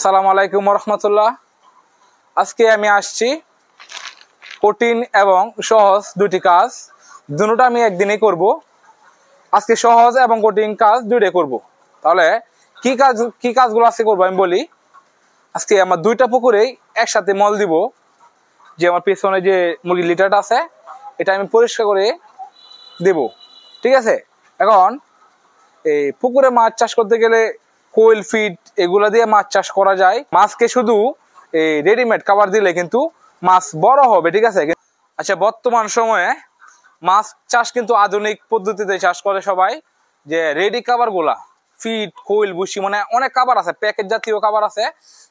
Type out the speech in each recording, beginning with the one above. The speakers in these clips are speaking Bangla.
আসসালামু আলাইকুম রহমতুল্লাহ। আজকে আমি আসছি কঠিন এবং সহজ দুটি কাজ, দুটোটা আমি একদিনেই করব। আজকে সহজ এবং কঠিন কাজ দুইটাই করব। তাহলে কি কাজগুলো আজকে করবো আমি বলি। আজকে আমার দুইটা পুকুরেই একসাথে মল দিব। যে আমার পেছনে যে মুরগির লিটারটা আছে এটা আমি পরিষ্কার করে দেব, ঠিক আছে। এখন এই পুকুরে মাছ চাষ করতে গেলে কোয়েল ফিড এগুলা দিয়ে মাছ চাষ করা যায়। মাছকে শুধু এই রেডিমেড খাবার দিলে কিন্তু মাছ বড় হবে, ঠিক আছে। আচ্ছা, বর্তমান সময়ে মাছ চাষ কিন্তু আধুনিক পদ্ধতিতে চাষ করে সবাই। যে রেডি খাবার গুলা ফিড কোয়েল বুসি মানে অনেক খাবার আছে, প্যাকেট জাতীয় খাবার আছে,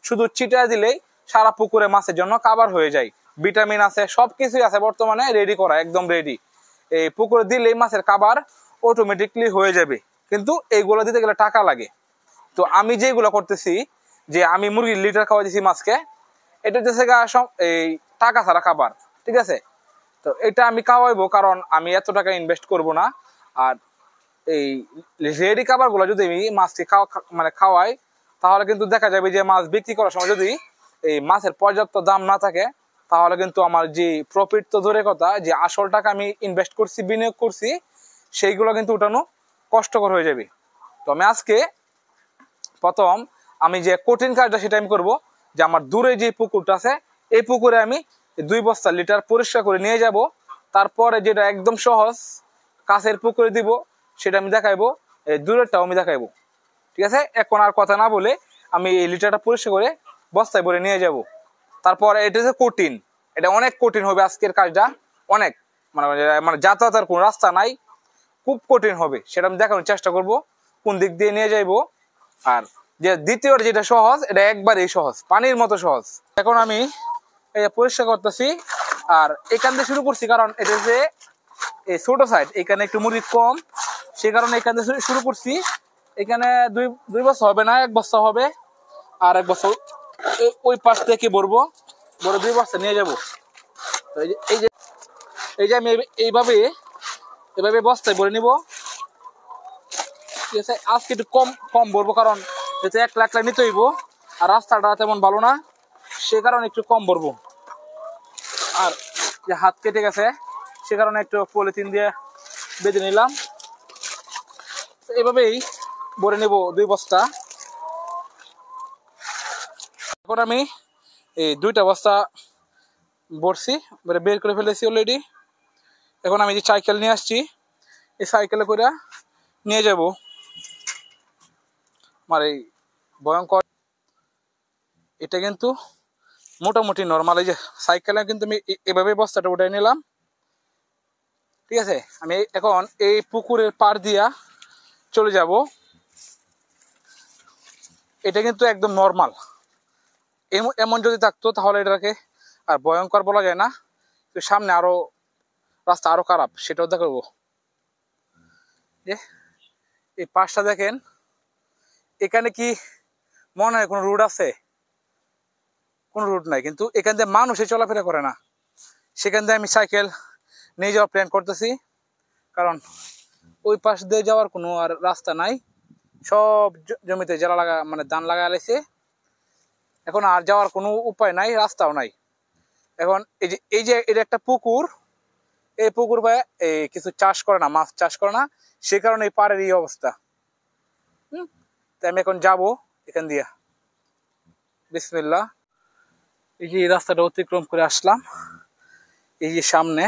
শুধু ছিটায় দিলেই সারা পুকুরে মাছের জন্য খাবার হয়ে যায়। ভিটামিন আছে, সবকিছুই আছে বর্তমানে রেডি করা, একদম রেডি। এই পুকুরে দিলেই মাছের খাবার অটোমেটিকলি হয়ে যাবে, কিন্তু এইগুলো দিতে গেলে টাকা লাগে। তো আমি যেগুলো করতেছি, যে আমি মুরগির লিটার খাওয়া দিচ্ছি মাছকে, এটা হচ্ছে এই টাকা ছাড়া খাবার, ঠিক আছে। তো এটা আমি খাওয়াইবো, কারণ আমি এত টাকা ইনভেস্ট করব না। আর এই রেডি খাবার গুলো যদি আমি মাছকে খাওয়াই, তাহলে কিন্তু দেখা যাবে যে মাছ বিক্রি করার সময় যদি এই মাছের পর্যাপ্ত দাম না থাকে, তাহলে কিন্তু আমার যে প্রফিট তো দূরের কথা, যে আসল টাকা আমি ইনভেস্ট করছি, বিনিয়োগ করছি, সেইগুলো কিন্তু উঠানো কষ্টকর হয়ে যাবে। তো আমি আজকে প্রথম আমি যে কঠিন কাজটা সেটা আমি করবো। যে আমার দূরে যে পুকুরটা আছে, এই পুকুরে আমি 2 বস্তা লিটার পরিষ্কার করে নিয়ে যাব। তারপরে যেটা একদম সহজ কাছের পুকুরে দিব সেটা আমি দেখাইবো, এই দূরেরটাও আমি দেখাইবো, ঠিক আছে। এখন আর কথা না বলে আমি এই লিটারটা পরিষ্কার করে বস্তায় ভরে নিয়ে যাব। তারপর এটা যে কঠিন, এটা অনেক কঠিন হবে আজকের কাজটা, অনেক মানে যাতায়াতের কোনো রাস্তা নাই, খুব কঠিন হবে। সেটা আমি দেখানোর চেষ্টা করব কোন দিক দিয়ে নিয়ে যাইবো। আর যে দ্বিতীয় যেটা সহজ, এটা একবারেই সহজ, পানির মতো সহজ। এখন আমি এটা পরিষ্কার করতেছি, আর এখান থেকে শুরু করছি, কারণ এটা যে এই ছোট সাইড, এখানে একটু মুরগি কম, সে কারণে এখান থেকে শুরু করছি। এখানে দুই বছর হবে না, 1 বছর হবে। আর 1 বছর ওই পাশ থেকে ভরবো, 2 বছর নিয়ে যাবো। এই যে আমি এইভাবে বস্তায় ভরে নিব, ঠিক আছে। আজকে একটু কম ভরবো, কারণ যেহেতু 1 লাখ নিতে হইব, আর রাস্তাটা তেমন ভালো না, সে কারণে একটু কম ভরবো। আর যে হাত কেটে গেছে, সে কারণে একটু পলিথিন দিয়ে বেঁধে নিলাম। এইভাবেই ভরে নেব 2 বস্তা। এখন আমি এই 2টা বস্তা ভরছি, বের করে ফেলেছি অলরেডি। এখন আমি যে সাইকেল নিয়ে আসছি, এই সাইকেলে করে নিয়ে যাব আমার এই ভয়ঙ্কর। এটা কিন্তু মোটামুটি নর্মাল। এই যে সাইকেলে কিন্তু আমি এভাবে বস্তাটা উঠাই নিলাম, ঠিক আছে। আমি এখন এই পুকুরের পার দিয়া চলে যাব। এটা কিন্তু একদম নর্মাল। এমন যদি থাকতো তাহলে এটাকে আর ভয়ঙ্কর বলা যায় না। তো সামনে আরো রাস্তা আরো খারাপ, সেটাও দেখাবো। এই পাশটা দেখেন, এখানে কি মনে হয় কোনো রোড আছে? কোনো রোড নাই, কিন্তু এখান দিয়ে মানুষে চলাফেরা করে না। সেখান দিয়ে আমি সাইকেল নিয়ে যাওয়ার প্ল্যান করতেছি, কারণ ওই পাশ দিয়ে যাওয়ার কোনো আর রাস্তা নাই। সব জমিতে যারা ধান লাগা লাইছে, এখন আর যাওয়ার কোনো উপায় নাই, রাস্তাও নাই। এখন এই যে এটা একটা পুকুর, এই পুকুর ভাই এই কিছু চাষ করে না, মাছ চাষ করে না, সে কারণে এই পাড়ের এই অবস্থা। তাই আমি এখন যাব এখান দিয়া। বিসমিল্লাহ। এই যে রাস্তাটা অতিক্রম করে আসলাম, এই যে সামনে,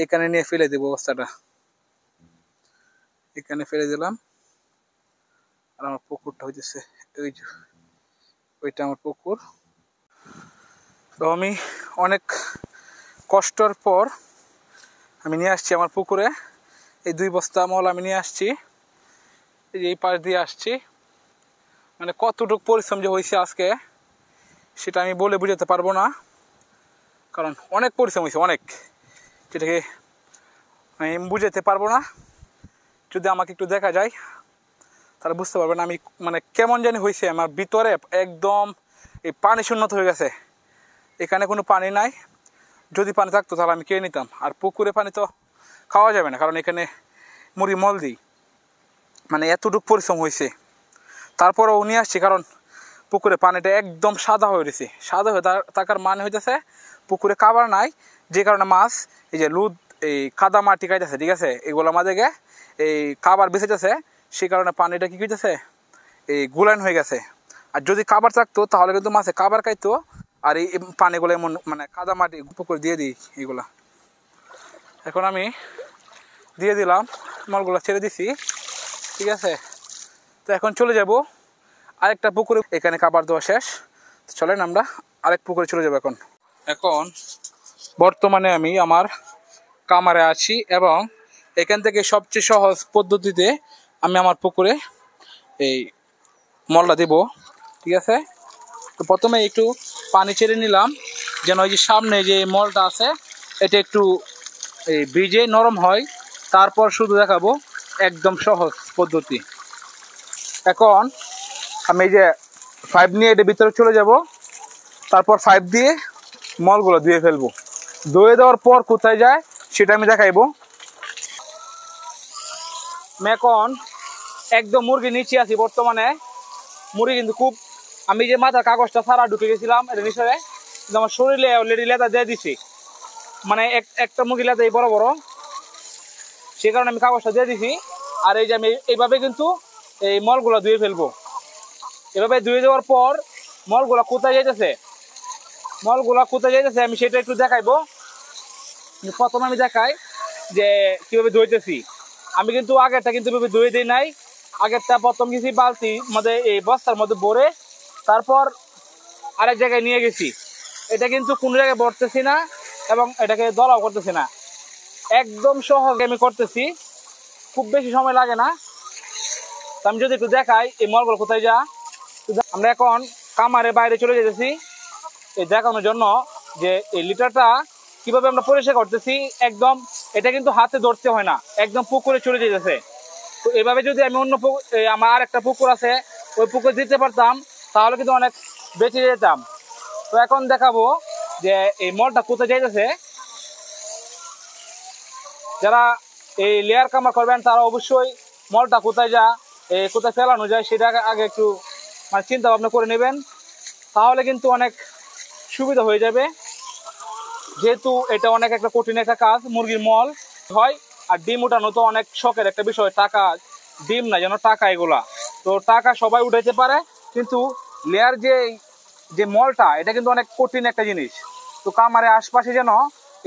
এখানে নিয়ে ফেলে দেবো বস্তাটা, এখানে ফেলে দিলাম। আর আমার পুকুরটা হইতেছে ওইটা আমার পুকুর। তো আমি অনেক কষ্টর পর আমি নিয়ে আসছি আমার পুকুরে এই 2 বস্তা মল আমি নিয়ে আসছি। এই যে এই পাশ দিয়ে আসছি, মানে কতটুকু পরিশ্রম যে হয়েছে আজকে সেটা আমি বলে বুঝাতে পারবো না, কারণ অনেক পরিশ্রম হয়েছে, অনেক, যেটাকে আমি বুঝাতে পারবো না। যদি আমাকে একটু দেখা যায় তাহলে বুঝতে পারবেন আমি মানে কেমন জানি হয়েছে। আমার ভিতরে একদম এই পানি শূন্যতা হয়ে গেছে, এখানে কোনো পানি নাই। যদি পানি থাকতো তাহলে আমি খেয়ে নিতাম। আর পুকুরে পানি তো খাওয়া যাবে না, কারণ এখানে মুরগি মল দিই। মানে এতটুকু পরিশ্রম হয়েছে, তারপরেও নিয়ে আসছি, কারণ পুকুরে পানিটা একদম সাদা হয়ে রয়েছে। সাদা হয়ে থাকার মানে হইতেছে পুকুরে কাবার নাই, যে কারণে মাছ এই যে লুদ এই কাদা মাটি খাইতেছে, ঠিক আছে, এগুলো মাঝে এই কাবার বেঁচেতেছে, সেই কারণে পানিটা কি হইতেছে এই গুলান হয়ে গেছে। আর যদি কাবার থাকতো তাহলে কিন্তু মাছে কাবার খাইতো, আর এই পানিগুলো এমন মানে কাদা মাটি পুকুরে দিয়ে দিই এগুলা। এখন আমি দিয়ে দিলাম, মালগুলো ছেড়ে দিছি, ঠিক আছে। তো এখন চলে যাব আরেকটা পুকুরে, এখানে কাবার দেওয়া শেষ, চলেন আমরা আরেক পুকুরে চলে যাবো। এখন বর্তমানে আমি আমার কামারে আছি এবং এখান থেকে সবচেয়ে সহজ পদ্ধতিতে আমি আমার পুকুরে এই মলটা দেব, ঠিক আছে। তো প্রথমে একটু পানি ছেড়ে নিলাম, যেন ওই যে সামনে যে মলটা আছে এটা একটু এই ভিজে নরম হয়, তারপর শুধু দেখাবো একদম সহজ পদ্ধতি। এখন আমি এই যে 5 নিয়ে এটার ভিতরে চলে যাব, তারপর 5 দিয়ে মলগুলো ধুয়ে ফেলবো। ধুয়ে দেওয়ার পর কোথায় যায় সেটা আমি দেখাইবো। আমি এখন একদম মুরগি নিচে আছি বর্তমানে। মুরগি কিন্তু খুব, আমি যে মাথার কাগজটা সারা ঢুকে গেছিলাম এটা নিচে, কিন্তু আমার শরীরে অলরেডি লেদা দিয়ে দিছি, মানে একটা মুরগি লেদা এই বড় বড়, সে কারণে আমি কাগজটা দিয়ে দিছি। আর এই যে আমি এইভাবে কিন্তু এই মলগুলো ধুয়ে ফেলবো। এভাবে ধুয়ে দেওয়ার পর মলগুলো কোথায় যাইতেছে, আমি সেটা একটু দেখাইবো। প্রথমে আমি দেখাই যে কিভাবে ধুইতেছি। আমি কিন্তু আগেরটা কিন্তু এভাবে ধুয়ে দিই নাই। আগেরটা প্রথম গেছি বালতি মধ্যে এই বস্তার মধ্যে ভরে, তারপর আরেক জায়গায় নিয়ে গেছি। এটা কিন্তু কোনো জায়গায় ভরতেছি না এবং এটাকে দলাও করতেছি না, একদম সহজে আমি করতেছি, খুব বেশি সময় লাগে না। আমি যদি একটু দেখাই এই মলগুলো কোথায় যা। আমরা এখন কামারে বাইরে চলে যেতেছি এই দেখানোর জন্য যে এই লিটারটা কিভাবে আমরা পরিষ্কার করতেছি। একদম এটা কিন্তু হাতে ধরতে হয় না, একদম পুকুরে চলে যেতেছে। তো এভাবে যদি আমি অন্য আমার আর একটা পুকুর আছে ওই পুকুরে দিতে পারতাম তাহলে কিন্তু অনেক বেঁচে যেতাম। তো এখন দেখাবো যে এই মলটা কোথায় যাইতেছে। যারা এই লেয়ার কামার করবেন তারা অবশ্যই মলটা কোথায় কোথায় ফেলানো যায় সেটা আগে একটু মানে চিন্তা ভাবনা করে নেবেন, তাহলে কিন্তু অনেক সুবিধা হয়ে যাবে। যেহেতু এটা অনেক একটা কঠিন একটা কাজ, মুরগির মল হয় আর ডিম উঠানো তো অনেক শখের একটা বিষয়। টাকা ডিম না যেন টাকা, এগুলা তো টাকা সবাই উঠাইতে পারে, কিন্তু লেয়ার যে মলটা এটা কিন্তু অনেক কঠিন একটা জিনিস। তো কামারে আশপাশে যেন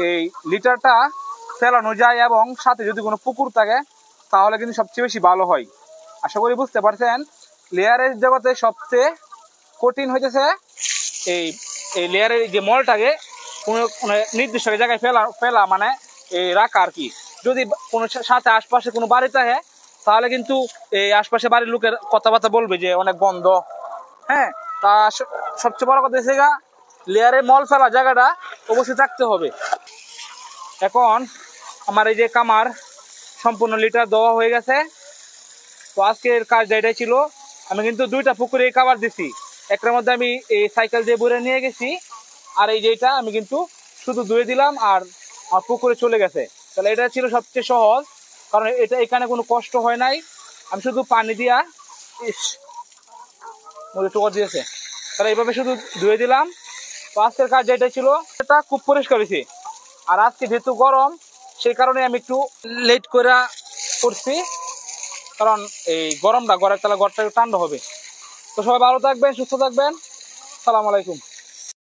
এই লিটারটা ফেলানো যায় এবং সাথে যদি কোনো পুকুর থাকে তাহলে কিন্তু সবচেয়ে বেশি ভালো হয়। আশা করি বুঝতে পারছেন। লেয়ারের জগতে সবচেয়ে কঠিন হইতেছে এই লেয়ারের যে মলটাকে কোনো নির্দিষ্ট জায়গায় ফেলা মানে এই রাখা আর কি। যদি কোনো সাথে আশপাশে কোনো বাড়ি থাকে তাহলে কিন্তু এই আশপাশে বাড়ির লোকের কথাবার্তা বলবে যে অনেক গন্ধ। হ্যাঁ, তা সবচেয়ে বড় কথা হচ্ছে লেয়ারে মল ফেলা জায়গাটা অবশ্যই থাকতে হবে। এখন আমার এই যে কামার সম্পূর্ণ লিটার দেওয়া হয়ে গেছে। তো আজকের কাজ এটাই ছিল। আমি কিন্তু 2টা পুকুরে কাবার দিছি, একটার মধ্যে আমি এই সাইকেল দিয়ে ভরে নিয়ে গেছি, আর এই যেটা আমি কিন্তু শুধু ধুয়ে দিলাম আর আমার পুকুরে চলে গেছে। তাহলে এটা ছিল সবচেয়ে সহজ, কারণ এটা এখানে কোনো কষ্ট হয় নাই। আমি শুধু পানি দিয়া টোকা দিয়েছে, তাহলে এইভাবে শুধু ধুয়ে দিলাম। তো আজকের কাজ যেটা ছিল এটা খুব পরিষ্কার হয়েছে। আর আজকে যেহেতু গরম সেই কারণে আমি একটু লেট করে করছি, কারণ এই গরমটা ঘরের তাহলে ঘরটা ঠান্ডা হবে। তো সবাই ভালো থাকবেন, সুস্থ থাকবেন। আসসালামু আলাইকুম।